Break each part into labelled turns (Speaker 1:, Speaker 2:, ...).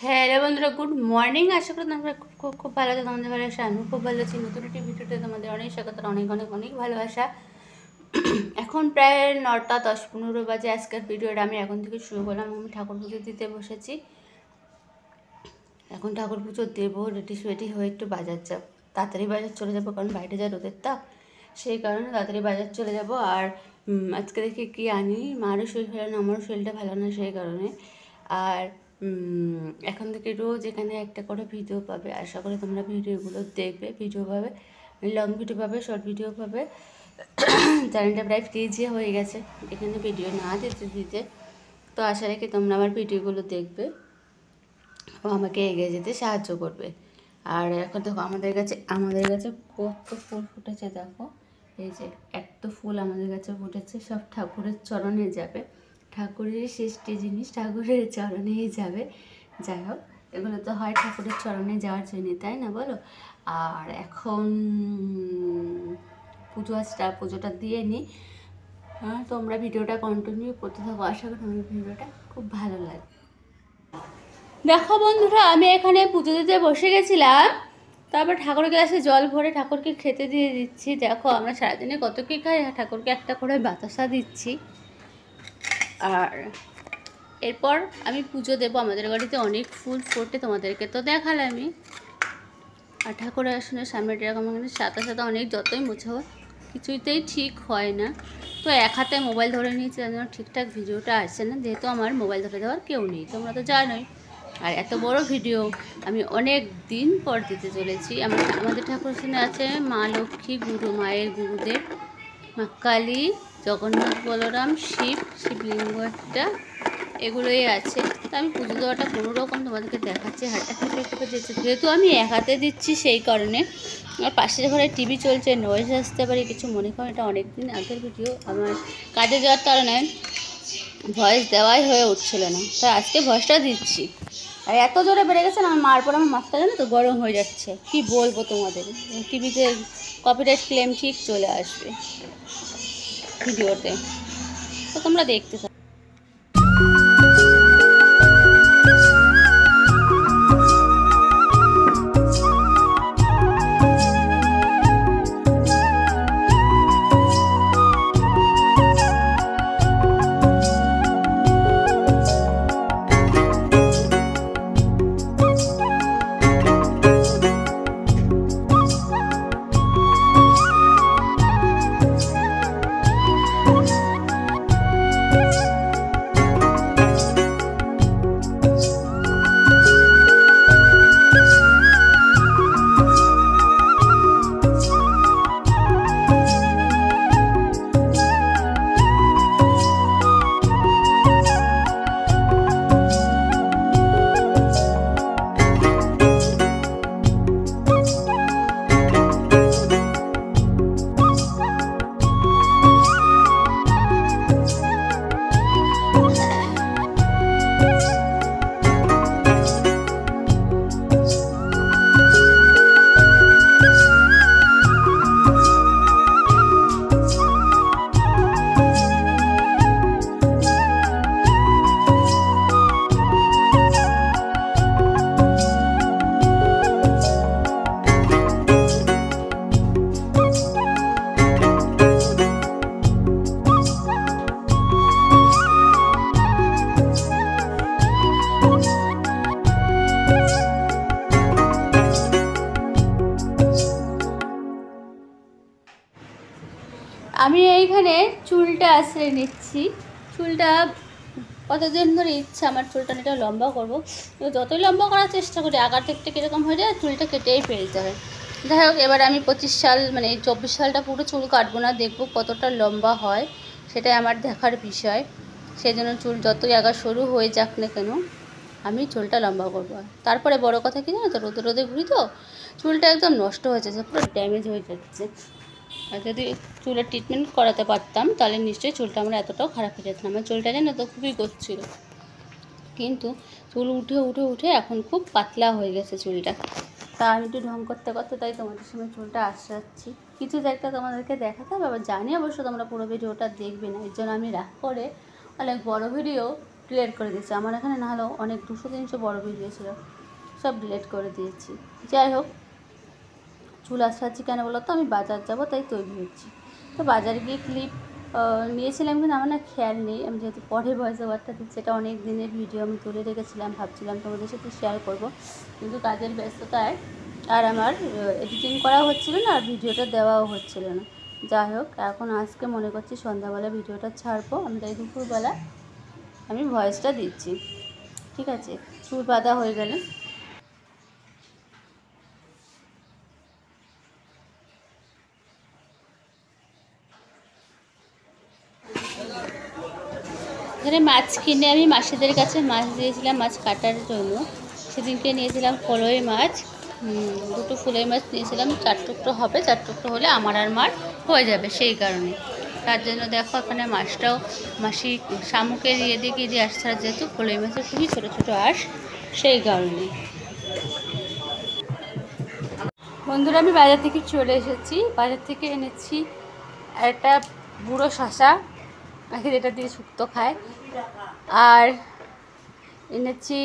Speaker 1: Hello বন্ধুরা, good morning. আশা করি তোমরা খুব খুব ভালো আছো। তোমাদের ভালোবাসা আমি খুব ভালো আছি। নতুন একটি ভিডিওতে তোমাদের অনেক স্বাগত, অনেক অনেক অনেক ভালোবাসা। এখন প্রায় 9টা 10-15 বাজে। আজকের ভিডিওটা আমি এখন থেকে শুরু করলাম। আমি ঠাকুর পুজো দিতে বসেছি। এখন ঠাকুর পুজো দেবো, রেডি হয়ে একটু বাজার যাব, তাড়াতাড়ি বাজার চলে যাবো, কারণ বাইরে যা রোদের তাপ, সেই কারণে তাড়াতাড়ি বাজার চলে যাব। আর আজকে দেখি কী আনি। মারও শরীর ভালো না, আমারও শরীরটা ভালো না, সেই কারণে। আর এখন থেকে রোজ এখানে একটা করে ভিডিও পাবে। আশা করি তোমরা ভিডিওগুলো দেখবে, ভিডিও পাবে, লং ভিডিও পাবে, শর্ট ভিডিও পাবে। চ্যানেলটা প্রায় ফ্রিজে হয়ে গেছে এখানে ভিডিও না দিতে দিতে। তো আশা রাখি তোমরা আমার ভিডিওগুলো দেখবে ও আমাকে এগিয়ে যেতে সাহায্য করবে। আর এখন দেখো আমাদের কাছে কত ফুল ফুটেছে। দেখো এই যে এত ফুল আমাদের কাছে ফুটেছে, সব ঠাকুরের চরণে যাবে। ঠাকুরের সৃষ্টি জিনিস ঠাকুরের চরণেই যাবে। যাই হোক, এগুলো তো হয় ঠাকুরের চরণে যাওয়ার জন্য, তাই না বলো? আর এখন পুজোটা দিয়ে নিই। হ্যাঁ, তোমরা ভিডিওটা কন্টিনিউ করতে থাকো। আশা করি আমার ভিডিওটা খুব ভালো লাগে। দেখো বন্ধুরা, আমি এখানে পুজো দিতে বসে গেছিলাম। তারপর ঠাকুর গ্লাসে জল ভরে ঠাকুরকে খেতে দিয়ে দিচ্ছি। দেখো আমরা সারাদিনে কত কী খাই, ঠাকুরকে একটা করে বাতাসা দিচ্ছি। আর এরপর আমি পুজো দেবো। আমাদের বাড়িতে অনেক ফুল ফোটে, তোমাদেরকে তো দেখালামই। আর ঠাকুরের আসনের সামনেটা এরকম সাথে সাথে অনেক যতই মোছাবো কিছুতেই ঠিক হয় না। তো এক হাতে মোবাইল ধরে নিয়েছি, তার জন্য ঠিকঠাক ভিডিওটা আসছে না, যেহেতু আমার মোবাইল ধরে দেওয়ার কেউ নেই, তোমরা তো জানোই। আর এত বড় ভিডিও আমি অনেক দিন পর দিতে চলেছি। আমাদের ঠাকুর সামনে আছে মা লক্ষ্মী, মায়ের গুরুদেব, মা কালী, জগন্নাথ, বলরাম, শিবলিঙ্গ একটা, এগুলোই আছে। তো আমি পুজো দেওয়াটা কোনোরকম তোমাদেরকে দেখাচ্ছি। যেহেতু আমি এক হাতে দিচ্ছি, সেই কারণে। আর পাশের ঘরে টিভি চলছে, নয়েজ আসতে পারে, কিছু মনে করো। এটা অনেক দিন আগের ভিডিও, আমার কাজে যাওয়ার কারণে ভয়েস দেওয়াই হয়ে উঠছিল না, তাই আজকে ভয়েসটা দিচ্ছি। আর এত জোরে বেড়ে গেছে না, আমার মার পর আমার মাথা জানো তো গরম হয়ে যাচ্ছে। কি বলবো তোমাদের, টিভিতে কপিরাইট ক্লেম ঠিক চলে আসবে ভিডিওতে, তো তোমরা দেখতে থাকো। আমি এইখানে চুলটা আশ্রয় নিচ্ছি। চুলটা কতদিন ধরে ইচ্ছা আমার চুলটা এটা লম্বা করবো, যতই লম্বা করার চেষ্টা করি আগার থেকে কীরকম হয়ে যায়, চুলটা কেটেই ফেলতে হয়। যাই হোক, এবার আমি 25 সাল মানে 24 সালটা পুরো চুল কাটবো না, দেখবো কতটা লম্বা হয়, সেটাই আমার দেখার বিষয়। সেই জন্য চুল যতই আগা সরু হয়ে যাক না কেন, আমি চুলটা লম্বা করবো। তারপরে বড় কথা কি জানো তো, রোদে ঘুরি তো চুলটা একদম নষ্ট হয়ে যাচ্ছে, পুরো ড্যামেজ হয়ে যাচ্ছে। আর যদি চুলের ট্রিটমেন্ট করাতে পারতাম তাহলে নিশ্চয়ই চুলটা আমার এতটাও খারাপ হয়ে যেত না। আমার চুলটা যেন তো খুবই করছিল, কিন্তু চুল উঠে এখন খুব পাতলা হয়ে গেছে চুলটা। তা আমি একটু ঢং করতে তাই তোমাদের সঙ্গে চুলটা আসাচ্ছি। কিছু একটা তোমাদেরকে দেখাতে হবে, আবার জানি অবশ্য তোমরা পুরো ভিডিওটা দেখবে না, এর জন্য আমি রাগ করে অনেক বড় ভিডিও ডিলিট করে দিয়েছি। আমার এখানে না হলেও অনেক 200-300 বড় ভিডিও ছিল, সব ডিলিট করে দিয়েছি। যাই হোক, চুল আঁচড়াচ্ছি কেন বলো তো, আমি বাজার যাবো তাই তৈরি হচ্ছি। তো বাজারে গিয়ে ক্লিপ নিয়েছিলাম, কিন্তু আমার না খেয়াল নেই। আমি যেহেতু পরে ভয়েস ওভারটা দিচ্ছি, এটা অনেক দিনের ভিডিও আমি তুলে রেখেছিলাম, ভাবছিলাম তোমাদের সাথে শেয়ার করব, কিন্তু কাজের ব্যস্ততায় আর আমার এডিটিং করা হচ্ছিল না, আর ভিডিওটা দেওয়াও হচ্ছিল না। যাই হোক, এখন আজকে মনে করছি সন্ধ্যাবেলা ভিডিওটা ছাড়বো। আমি তাই দুপুরবেলা আমি ভয়েসটা দিচ্ছি, ঠিক আছে? চুল বাঁধা হয়ে গেলে এখানে মাছ কিনে আমি মাসিদের কাছে মাছ দিয়েছিলাম মাছ কাটার জন্য। সেদিনকে নিয়েছিলাম ফলই মাছ, দুটো ফুলের মাছ নিয়েছিলাম। 4 টুকরো হবে, 4 টুকরো হলে আমার আর মার হয়ে যাবে, সেই কারণে। তার জন্য দেখো এখানে মাছটাও মাসি শামুকে দিয়ে আসছে, যেহেতু ফলই মাছের খুবই ছোটো ছোটো আঁশ, সেই কারণে। বন্ধুরা, আমি বাজার থেকে চলে এসেছি। বাজার থেকে এনেছি একটা বুড়ো শশা, যেটা দিয়ে শুক্তো খায়, আর এনেছি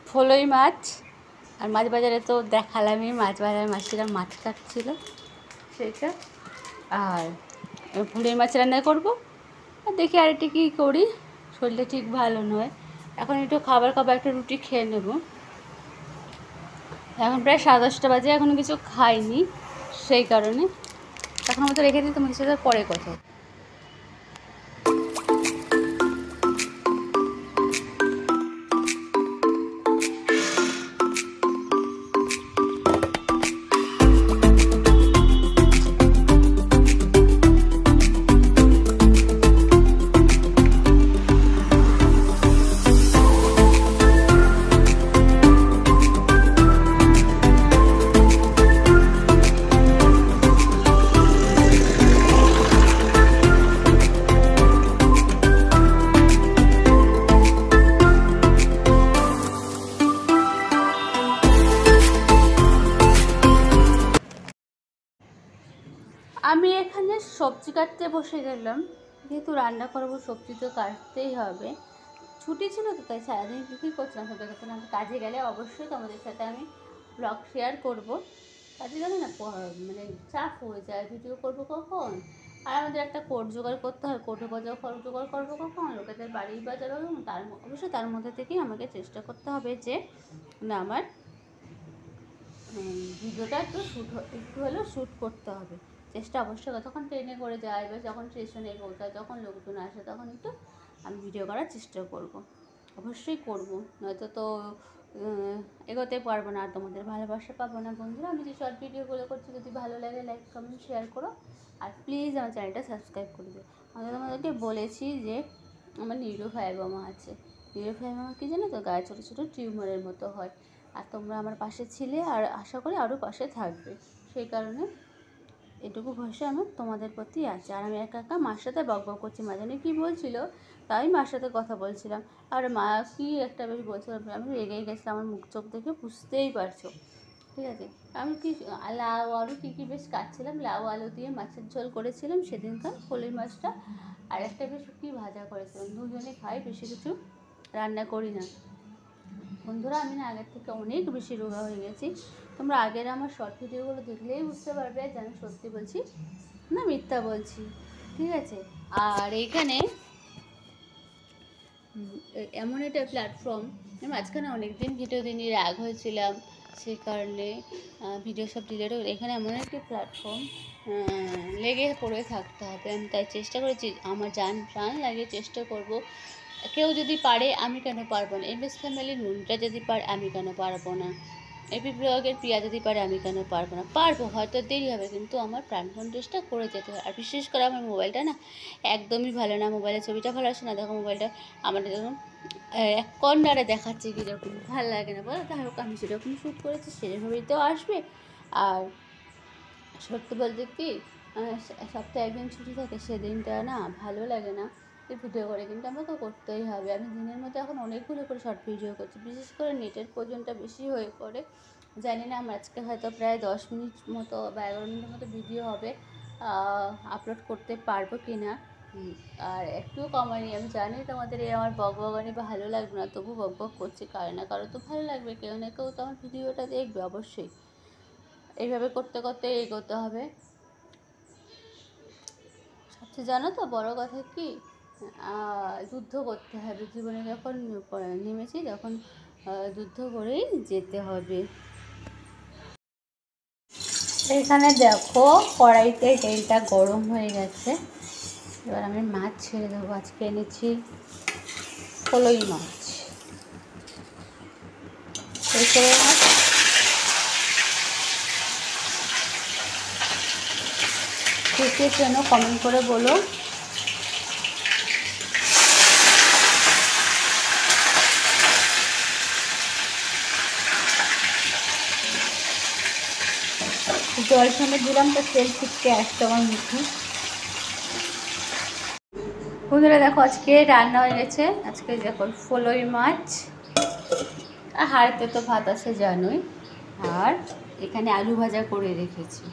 Speaker 1: ফলই মাছ। আর মাছ বাজারে তো দেখালামই, মাছ বাজারে মাসিরা মাছ কাটছিল সেইটা। আর ফলই মাছ রান্না করবো, আর দেখি আর একটু কী করি, শরীরটা ঠিক ভালো নয়। এখন একটু খাবার একটা রুটি খেয়ে নেব। এখন প্রায় 10:30 বাজে, এখনও কিছু খাইনি, সেই কারণে এখন মতো রেখে দিই। তোমাদের সাথে পরে কথা। আমি এখানে সবজি কাটতে বসে গেলাম, যেহেতু রান্না করবো, সবজি তো কাটতেই হবে। ছুটি ছিল তো, তাই সারাদিন কী করছিলাম সব দেখাচ্ছিলাম। কাজে গেলে অবশ্যই তোমাদের সাথে আমি ব্লগ শেয়ার করব। কাজে গেলে না মানে চাপ হয়ে যায়, ভিডিও করবো কখন, আর আমাদের একটা কোড জোগাড় করতে হয়, কোডে জোগাড় করবো কখন, লোকেদের বাড়ি বাজার হবে, অবশ্যই তার মধ্যে থেকেই আমাকে চেষ্টা করতে হবে যে না আমার ভিডিওটা একটু হলেও শ্যুট করতে হবে। চেষ্টা অবশ্যই, যখন ট্রেনে করে যায় বা যখন স্টেশনে পৌঁছায়, যখন লোকজন আসে, তখন একটু আমি ভিডিও করার চেষ্টা করব, অবশ্যই করব, নয়তো তো এগোতে পারবো না, আর তোমাদের ভালোবাসা পাবো না। বন্ধুরা, আমি যে শর্ট ভিডিওগুলো করছি, যদি ভালো লাগে লাইক কমেন্ট শেয়ার করো, আর প্লিজ আমার চ্যানেলটা সাবস্ক্রাইব করে দিও। আমি তোমাদেরকে বলেছি যে আমার নিউরোফাইব্রোমা আছে। নিউরোফাইব্রোমা কি জানো তো, গায়ে ছোটো ছোটো টিউমারের মতো হয়। আর তোমরা আমার পাশে ছিলে, আর আশা করি আরও পাশে থাকবে, সেই কারণে এটুকু ভরসা আমার তোমাদের প্রতি আছে। আর আমি একা একা মার সাথে বকবক করছি, মা জানি কী বলছিল, তাই মার সাথে কথা বলছিলাম। আর মা কি একটা বেশ বলছিলাম, আমি রেগেই গেছিলাম, আমার মুখ চোখ দেখে বুঝতেই পারছো, ঠিক আছে? আমি কি লাউ আলু কী বেশ কাটছিলাম, লাউ আলু দিয়ে মাছের ঝোল করেছিলাম সেদিনকার, ফলই মাছটা, আর একটা বেশ কী ভাজা করেছিলাম। দুজনে খাই, বেশি কিছু রান্না করি না। বন্ধুরা, আমি না আগের থেকে অনেক বেশি রোগা হয়ে গেছি। তোমরা আগের আমার শর্ট ভিডিওগুলো দেখলেই বুঝতে পারবে যে আমি সত্যি বলছি না মিথ্যা বলছি, ঠিক আছে? আর এইখানে এমন একটা প্ল্যাটফর্ম, আমি মাঝখানে অনেকদিন ভিডিও দিনই রাগ হয়েছিলাম, সেই কারণে ভিডিও সব ডিলিট হয়ে। এখানে এমন একটি প্ল্যাটফর্ম, লেগে পড়ে থাকতে হবে। আমি তাই চেষ্টা করেছি, আমার প্রাণ লাগিয়ে চেষ্টা করব। কেউ যদি পারে, আমি কেন পারবো না? MS ফ্যামিলির নুনটা যদি পারে, আমি কেন পারবো না? এপি ব্লগের প্রিয়া যদি পারে, আমি কেন পারবো না? পারবো, হয়তো দেরি হবে, কিন্তু আমার প্রাণপণ চেষ্টা করে যেতে হয়। আর বিশেষ করে আমার মোবাইলটা না একদমই ভালো না, মোবাইলের ছবিটা ভালো আসে না। দেখো মোবাইলটা আমাদের যখন এক কর্নারে দেখাচ্ছে কীরকম, ভালো লাগে না বলো? তাই হোক, আমি সেরকম শ্যুট করেছি, সেরকমই তো আসবে। আর সত্যি বলতে কি, সপ্তাহে একদিন ছুটি থাকে, সেদিনটা না ভালো লাগে না ভিডিও করে, কিন্তু আমাকে করতেই হবে। আমি দিনের মধ্যে এখন অনেকগুলো করে শর্ট ভিডিও করছি, বিশেষ করে নেটের প্রয়োজনটা বেশি হয়ে পড়ে। জানি না আমার আজকে হয়তো প্রায় 10 মিনিট মতো বা 11 মিনিটের মতো ভিডিও হবে, আপলোড করতে পারবো কি না আর একটুও কমায়নি। আমি জানি তোমাদের এই আমার বকবকানি ভালো লাগবে না, তবু বকবক করছি, কারো না কারো তো ভালো লাগবে, কেউ না কেউ তো আমার ভিডিওটা দেখবে অবশ্যই। এইভাবে করতে করতে এগোতে হবে। সবচেয়ে জানো তো বড় কথা কি, যুদ্ধ করতে হবে জীবনে, যখন নেমেছি তখন যুদ্ধ করেই যেতে হবে। এখানে দেখো কড়াইতে তেলটা গরম হয়ে গেছে, এবার আমি মাছ ছেড়ে দেবো। আজকে এনেছি কলই মাছ। এই কলই মাছ কে কে চেনো কমেন্ট করে বলো। জল সমেত দিলাম তো তেল ছিটকে আসতো আমার মুখে। বন্ধুরা দেখো আজকে রান্না হয়ে গেছে। আজকে দেখো ফলই মাছ, আর হাঁড়িতে তো ভাত আছে জানোই, আর এখানে আলু ভাজা করে রেখেছি।